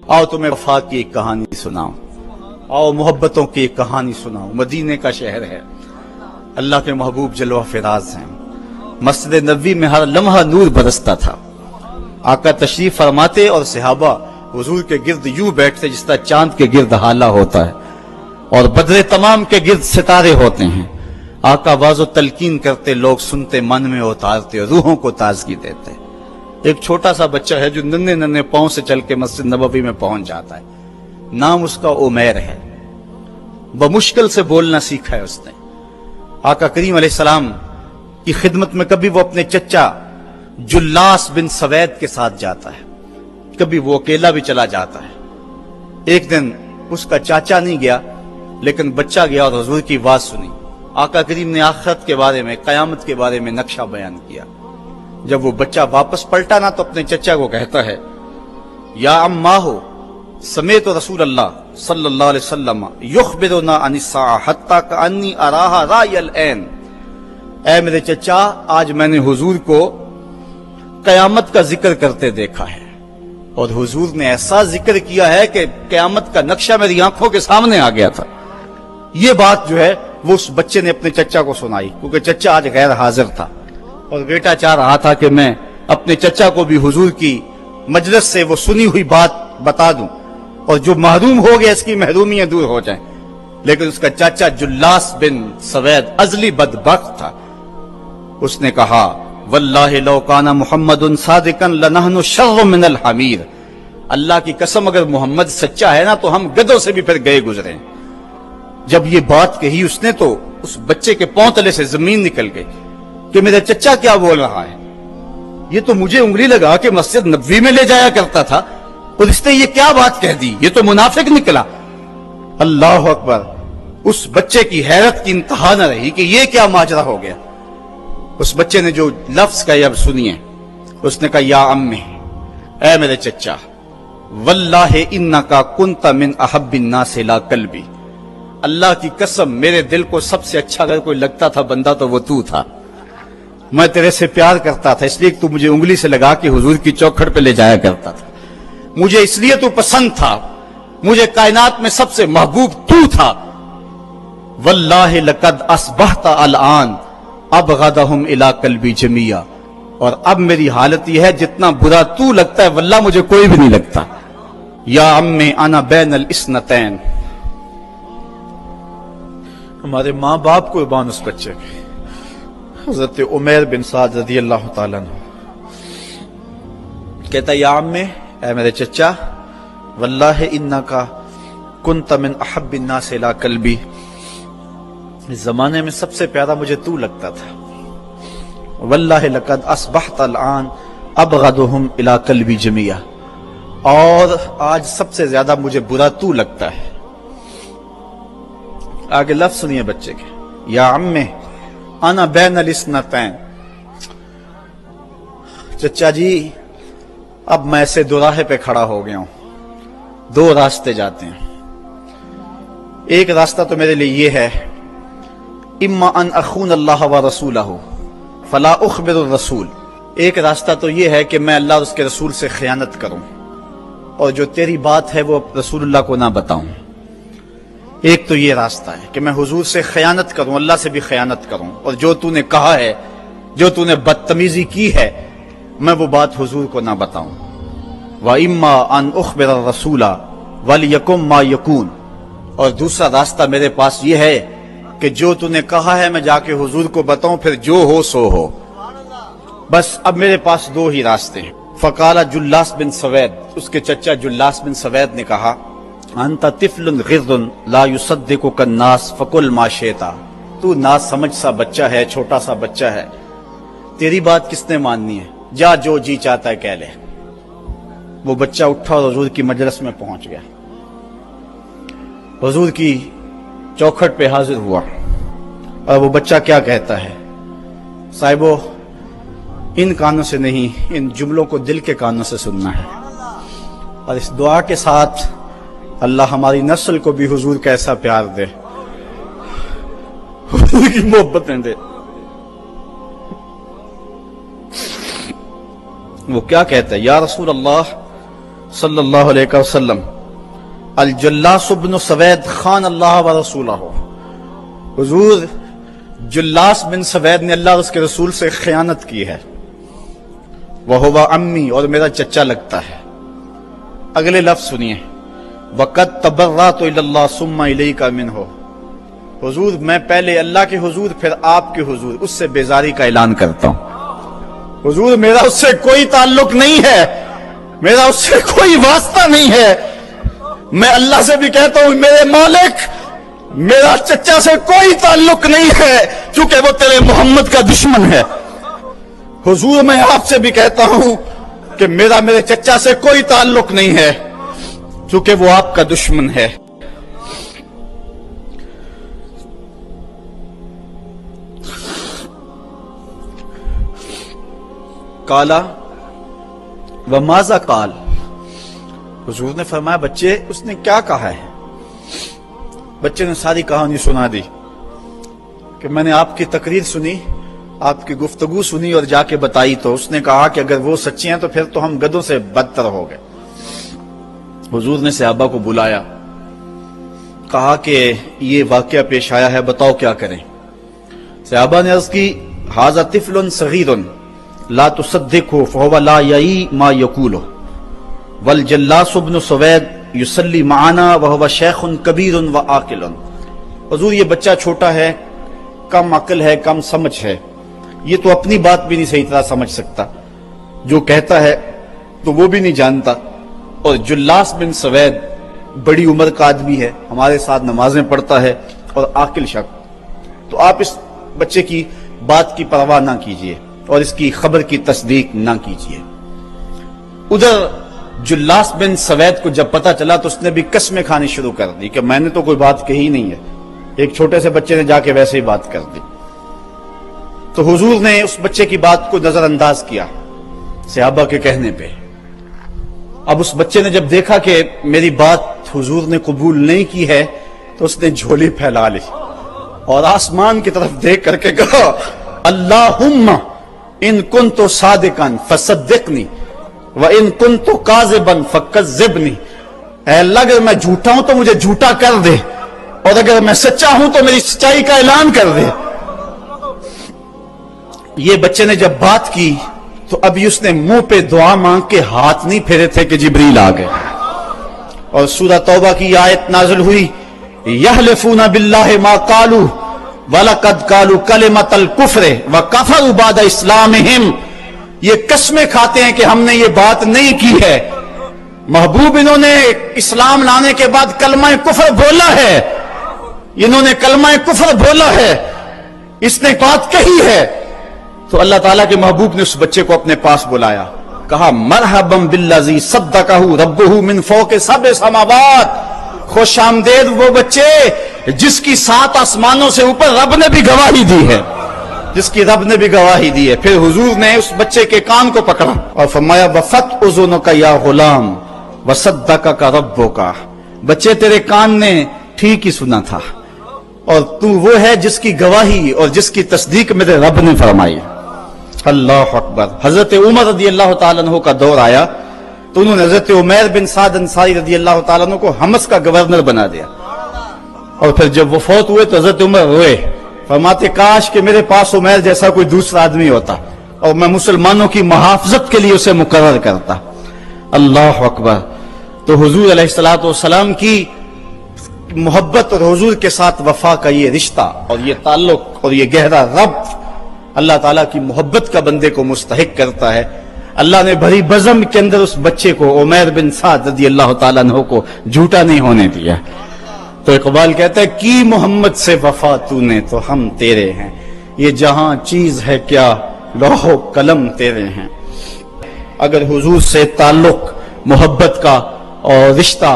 آؤ تمہیں وفا کی ایک کہانی سناؤں، آؤ محبتوں کی ایک کہانی سناؤں۔ مدینے کا شہر ہے، اللہ کے محبوب جلوہ فراز ہیں، مسجد نبوی میں ہر لمحہ نور برستا تھا۔ آقا تشریف فرماتے اور صحابہ حضور کے گرد یوں بیٹھتے جس طرح چاند کے گرد ہالہ ہوتا ہے اور بدر تمام کے گرد ستارے ہوتے ہیں۔ آقا واز و تلقین کرتے، لوگ سنتے، من میں اتارتے اور روحوں کو تازگی دیتے۔ ایک چھوٹا سا بچہ ہے جو ننھے ننھے پاؤں سے چل کے مسجد نبوی میں پہنچ جاتا ہے، نام اس کا عمیر ہے، بمشکل سے بولنا سیکھا ہے اس نے۔ آقا کریم علیہ السلام کی خدمت میں کبھی وہ اپنے چچا جلاس بن سوید کے ساتھ جاتا ہے، کبھی وہ اکیلا بھی چلا جاتا ہے۔ ایک دن اس کا چاچا نہیں گیا لیکن بچہ گیا اور حضور کی بات سنی۔ آقا کریم نے آخرت کے بارے میں، قیامت کے بارے میں نقشہ بیان کیا۔ جب وہ بچہ واپس پلٹا نا تو اپنے چچا کو کہتا ہے، یا اماہ سمیت رسول اللہ صلی اللہ علیہ وسلم یخبرنا عن الساعہ حتی کانی اراہا رای العین۔ اے میرے چچا، آج میں نے حضور کو قیامت کا ذکر کرتے دیکھا ہے، اور حضور نے ایسا ذکر کیا ہے کہ قیامت کا نقشہ میری آنکھوں کے سامنے آ گیا تھا۔ یہ بات جو ہے وہ اس بچے نے اپنے چچا کو سنائی، کیونکہ چچا آج غیر حاضر تھا اور بیٹا چاہ رہا تھا کہ میں اپنے چچا کو بھی حضور کی مجلس سے وہ سنی ہوئی بات بتا دوں اور جو محروم ہو گیا اس کی محرومیاں دور ہو جائیں۔ لیکن اس کا چاچا جلاس بن سوید ازلی بدبخت تھا۔ اس نے کہا، واللہ لو کان محمد صادقا لنحن شر من الحمیر۔ اللہ کی قسم اگر محمد سچا ہے نا تو ہم گدھوں سے بھی پھر گئے گزرے۔ جب یہ بات کہی اس نے تو اس بچے کے پاؤں تلے سے زمین نکل گئی کہ میرا چچا کیا بول رہا ہے، یہ تو مجھے انگلی لگا کہ مسجد نبوی میں لے جایا کرتا تھا اور اس نے یہ کیا بات کہہ دی، یہ تو منافق نکلا۔ اللہ اکبر! اس بچے کی حیرت کی انتہا نہ رہی کہ یہ کیا ماجرا ہو گیا۔ اس بچے نے جو لفظ کہا اب سنیے، اس نے کہا، یا امی، اے میرے چچا، واللہ انکا کنت من احب الناس الی قلبی۔ اللہ کی قسم میرے دل کو سب سے اچھا اگر کوئی لگتا تھا بندہ تو وہ تو تھا۔ میں تیرے سے پیار کرتا تھا اس لیے تو مجھے انگلی سے لگا کے حضور کی چوکھٹ پہ لے جایا کرتا تھا، مجھے اس لیے تو پسند تھا، مجھے کائنات میں سب سے محبوب تو تھا۔ واللہ لقد اصبحت الان ابغضهم الی قلبی جمیعا۔ اور اب میری حالت یہ ہے جتنا برا تو لگتا ہے واللہ مجھے کوئی بھی نہیں لگتا۔ یا امی انا بین الاثنتین۔ ہمارے ماں باپ قربان اس بچے کے، حضرت عمیر بن سعد رضی اللہ تعالیٰ عنہ کہتا ہے، یا امی، اے میرے چچا، واللہ انکا کنت من احب الناس الی قلبی۔ اس زمانے میں سب سے پیارا مجھے تو لگتا تھا۔ واللہ لقد اصبحت الان ابغضهم الی قلبی جمیعا۔ اور آج سب سے زیادہ مجھے برا تو لگتا ہے۔ آگے لفظ سنیے بچے کے، یا امی انا بین الاثنتین۔ چچا جی، اب میں ایسے دوراہے پہ کھڑا ہو گیا ہوں، دو راستے جاتے ہیں۔ ایک راستہ تو میرے لیے یہ ہے، اما ان اخون اللہ و رسولہ فلا اخبر الرسول۔ ایک راستہ تو یہ ہے کہ میں اللہ اور اس کے رسول سے خیانت کروں اور جو تیری بات ہے وہ رسول اللہ کو نہ بتاؤں۔ ایک تو یہ راستہ ہے کہ میں حضور سے خیانت کروں، اللہ سے بھی خیانت کروں، اور جو تو نے کہا ہے، جو تو نے بدتمیزی کی ہے، میں وہ بات حضور کو نہ بتاؤں۔ وَإِمَّا أَنْ أُخْبِرَ الرَّسُولَ وَلْيَكُنْ مَا يَكُونُ۔ اور دوسرا راستہ میرے پاس یہ ہے کہ جو تو نے کہا ہے میں جا کے حضور کو بتاؤں، پھر جو ہو سو ہو۔ بس اب میرے پاس دو ہی راستے ہیں۔ فقال جلاس بن سوید، اس کے چچا جلاس بن سوید نے کہا، انت طفل غر لا یصدقک الناس فقل ما شئت۔ تو نا سمجھ سا بچہ ہے، چھوٹا سا بچہ ہے، تیری بات کس نے ماننی ہے، جا جو جی چاہتا ہے کہہ لے۔ وہ بچہ اٹھا اور حضور کی مجلس میں پہنچ گیا، حضور کی چوکھٹ پہ حاضر ہوا، اور وہ بچہ کیا کہتا ہے، صاحبو ان کانوں سے نہیں، ان جملوں کو دل کے کانوں سے سننا ہے، اور اس دعا کے ساتھ اللہ ہماری نسل کو بھی حضور کا ایسا پیار دے، حضور کی محبتیں دے۔ وہ کیا کہتا ہے، یا رسول اللہ صلی اللہ علیہ وسلم الجلاس بن سوید خان اللہ و رسولہ، حضور جلاس بن سوید نے اللہ اور اس کے رسول سے خیانت کی ہے، وہو امی، اور میرا چچا لگتا ہے۔ اگلے لفظ سنیے، وقد تبرأت الی اللہ ثم الیک منہ، حضور میں پہلے اللہ کے حضور پھر آپ کے حضور اس سے بیزاری کا اعلان کرتا ہوں۔ حضور میرا اس سے کوئی تعلق نہیں ہے، میرا اس سے کوئی واسطہ نہیں ہے، میں اللہ سے بھی کہتا ہوں میرے مالک میرا چچا سے کوئی تعلق نہیں ہے کیونکہ وہ تیرے محمد کا دشمن ہے۔ حضور میں آپ سے بھی کہتا ہوں کہ میرا میرے چچا سے کوئی تعلق نہیں ہے کیونکہ وہ آپ کا دشمن ہے۔ کالا وماذا قال، حضور نے فرمایا بچے اس نے کیا کہا ہے؟ بچے نے ساری کہانی سنا دی کہ میں نے آپ کی تقریر سنی، آپ کی گفتگو سنی اور جا کے بتائی، تو اس نے کہا کہ اگر وہ سچے ہیں تو پھر تو ہم گدھوں سے بدتر ہو گئے۔ حضور نے صحابہ کو بلایا، کہا کہ یہ واقعہ پیش آیا ہے، بتاؤ کیا کریں۔ صحابہ نے عرض کی ھذا طفل صغیر لا تصدقه فهو لا یعی ما یقول والجلاس بن سوید یصلی معنا وهو شیخ کبیر وعاقل، حضور یہ بچہ چھوٹا ہے، کم عقل ہے، کم سمجھ ہے، یہ تو اپنی بات بھی نہیں صحیح طرح سمجھ سکتا، جو کہتا ہے تو وہ بھی نہیں جانتا، اور جلاس بن سوید بڑی عمر کا آدمی ہے، ہمارے ساتھ نمازیں پڑھتا ہے اور عاقل شخص، تو آپ اس بچے کی بات کی پرواہ نہ کیجئے اور اس کی خبر کی تصدیق نہ کیجئے۔ ادھر جلاس بن سوید کو جب پتا چلا تو اس نے بھی قسمیں کھانی شروع کر دی کہ میں نے تو کوئی بات کہی نہیں ہے، ایک چھوٹے سے بچے نے جا کے ویسے ہی بات کر دی۔ تو حضور نے اس بچے کی بات کو نظر انداز کیا صحابہ کے کہنے پہ۔ اب اس بچے نے جب دیکھا کہ میری بات حضور نے قبول نہیں کی ہے تو اس نے جھولی پھیلا لی اور آسمان کی طرف دیکھ کر کے کہا اللہم ان کنت صادقا فصدقنی وان کنت کاذبا فکذبنی، اے اللہ اگر میں جھوٹا ہوں تو مجھے جھوٹا کر دے، اور اگر میں سچا ہوں تو میری سچائی کا اعلان کر دے۔ یہ بچے نے جب بات کی تو ابھی اس نے منہ پہ دعا مانگ کے ہاتھ نہیں پھیرے تھے کہ جبریل آ گئے، اور سورہ توبہ کی آیت نازل ہوئی یحلفون باللہ ما قالوا وَلَقَدْ قَالُوا كَلِمَةَ الْكُفْرِ وَكَفَرُوا بَعْدَ إِسْلَامِهِمْ، یہ قسمیں کھاتے ہیں کہ ہم نے یہ بات نہیں کی ہے، محبوب انہوں نے اسلام لانے کے بعد کلمہ کفر بولا ہے، انہوں نے کلمہ کفر بولا ہے، اس نے بات کہی ہے۔ تو اللہ تعالیٰ کے محبوب نے اس بچے کو اپنے پاس بلایا، کہا مرحبا بالذی صدقہ ربہ من فوق سبع سماوات، خوش آمدید وہ بچے جس کی 7 آسمانوں سے اوپر رب نے بھی گواہی دی ہے، جس کی رب نے بھی گواہی دی ہے۔ پھر حضور نے اس بچے کے کان کو پکڑا اور فرمایا وفت اذنک یا غلام وصدقک ربک، بچے تیرے کان نے ٹھیک ہی سنا تھا اور تو وہ ہے جس کی گواہی اور جس کی تصدیق میرے رب نے فرمائی۔ اللہ اکبر۔ حضرت عمر رضی اللہ تعالیٰ عنہ کا دور آیا تو انہوں نے حضرت عمیر بن سعد انصاری رضی اللہ تعالیٰ عنہ کو حمص کا گورنر بنا دیا، اور پھر جب وہ فوت ہوئے تو حضرت عمر روئے، فرماتے کاش کہ میرے پاس عمیر جیسا کوئی دوسرا آدمی ہوتا اور میں مسلمانوں کی محافظت کے لیے اسے مقرر کرتا۔ اللہ اکبر۔ تو حضور علیہ الصلوۃ والسلام کی محبت اور حضور کے ساتھ وفا کا یہ رشتہ اور یہ تعلق اور یہ گہرا ربط اللہ تعالیٰ کی محبت کا بندے کو مستحق کرتا ہے۔ اللہ نے بھری بزم کے اندر اس بچے کو عمیر بن سعد رضی اللہ تعالیٰ عنہ کو جھوٹا نہیں ہونے دیا۔ تو اقبال کہتا ہے کی محمد سے وفا تو نے تو ہم تیرے ہیں، یہ جہاں چیز ہے کیا لوح و قلم تیرے ہیں۔ اگر حضور سے تعلق محبت کا اور رشتہ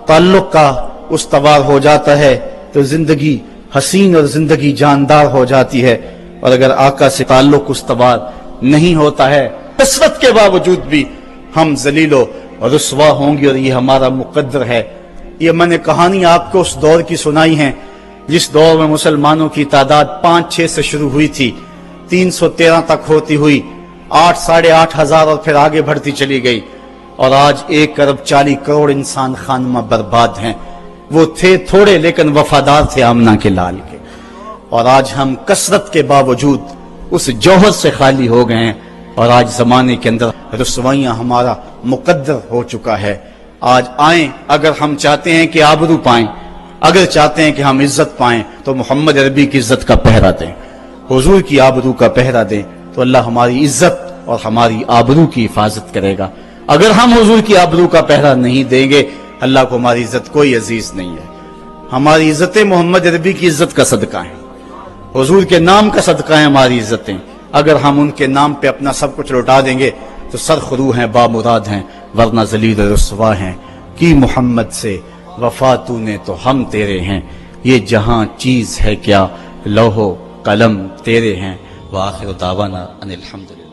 تعلق کا استوار ہو جاتا ہے تو زندگی حسین اور زندگی جاندار ہو جاتی ہے، اور اگر آقا سے تعلق استوار نہیں ہوتا ہے کثرت کے باوجود بھی ہم ذلیل و رسوا ہوں گے، اور یہ ہمارا مقدر ہے۔ یہ میں نے کہانی آپ کو اس دور کی سنائی ہے جس دور میں مسلمانوں کی تعداد 5-6 سے شروع ہوئی تھی، 313 تک ہوتی ہوئی 8 ساڑھے 8 ہزار اور پھر آگے بڑھتی چلی گئی، اور آج 1,40,00,000,000 انسان خانمہ برباد ہیں. وہ تھے تھوڑے لیکن وفادار تھے آمنہ کے لال کے. اور آج ہم کثرت کے باوجود اس جوہر سے خالی ہو گئے ہیں، اور آج زمانے کے اندر رسوائیاں ہمارا مقدر ہو چکا ہے. آج آئیں، اگر ہم چاہتے ہیں کہ آبرو پائیں، اگر چاہتے ہیں کہ ہم عزت پائیں تو محمد عربی کی عزت کا پہرا دیں، حضور کی آبرو کا پہرا دیں، تو اللہ ہماری عزت اور ہماری آبرو کی حفاظت کرے گا. اگر ہم حضور کی آبرو کا پہرا نہیں دیں گے، اللہ کو ہماری عزت کوئی عزیز نہیں ہے. ہماری عزتیں محمد عربی کی عزت کا صدقہ ہیں، حضور کے نام کا صدقہ ہے ہماری عزتیں. اگر ہم ان کے نام پہ اپنا سب کچھ لوٹا دیں گے تو سرخرو ہیں، بامراد ہیں، ورنہ ذلیل رسوا ہیں. کی محمد سے وفا تو نے تو ہم تیرے ہیں، یہ جہاں چیز ہے کیا لوح و قلم تیرے ہیں. وآخر دعوانا ان الحمدللہ.